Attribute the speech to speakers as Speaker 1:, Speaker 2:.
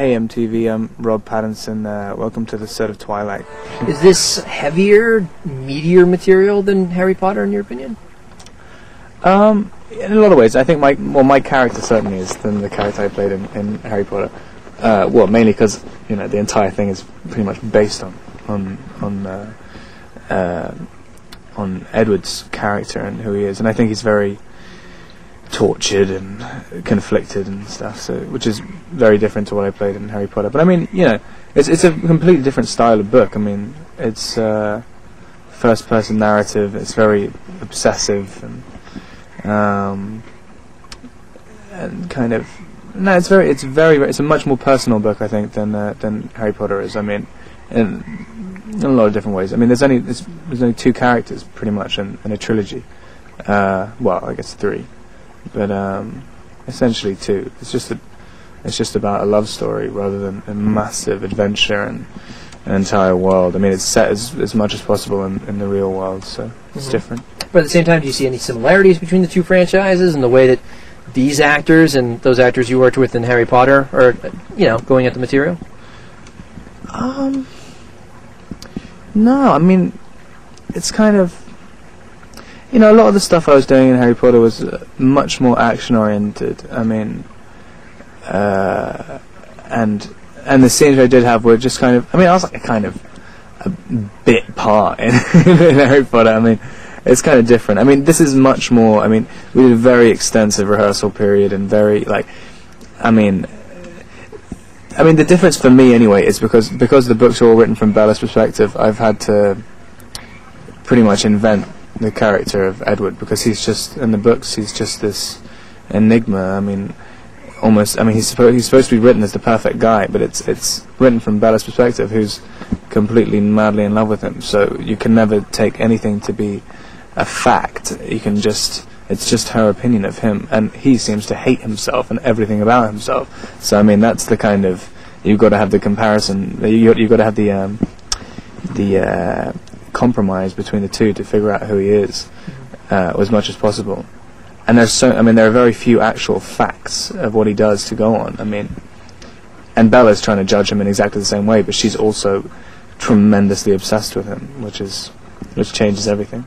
Speaker 1: Hey MTV, I'm Rob Pattinson. Welcome to the set of Twilight.
Speaker 2: Is this heavier, meatier material than Harry Potter, in your opinion?
Speaker 1: In a lot of ways. I think my character certainly is than the character I played in Harry Potter. Well, mainly because the entire thing is pretty much based on Edward's character and who he is, and I think he's very tortured and conflicted and stuff, so which is very different to what I played in Harry Potter. But I mean, it's a completely different style of book. I mean, it's first-person narrative. It's very obsessive and kind of it's a much more personal book, I think, than Harry Potter is. I mean, in a lot of different ways. I mean, there's only two characters pretty much in a trilogy. Well, I guess three. But essentially two. It's just about a love story rather than a massive adventure and an entire world. I mean, it's set as much as possible in the real world, so it's different.
Speaker 2: But at the same time, do you see any similarities between the two franchises and the way that these actors and those actors you worked with in Harry Potter are, going at the material?
Speaker 1: No, I mean, it's kind of... a lot of the stuff I was doing in Harry Potter was much more action-oriented. I mean, and the scenes I did have were just kind of... I mean, I was like a bit part in Harry Potter. I mean, it's kind of different. I mean, this is much more... I mean, we did a very extensive rehearsal period and very, I mean, the difference for me, anyway, is because the books are all written from Bella's perspective, I've had to pretty much invent the character of Edward, because he's just, in the books, he's just this enigma. I mean, almost, he's supposed to be written as the perfect guy, but it's written from Bella's perspective, who's completely madly in love with him, so you can never take anything to be a fact. It's just her opinion of him, and he seems to hate himself and everything about himself. So I mean, that's the kind of, you've got to have the comparison, you've got to have the compromise between the two to figure out who he is as much as possible. And there are very few actual facts of what he does to go on. I mean, and Bella's trying to judge him in exactly the same way, but she's also tremendously obsessed with him, which changes everything.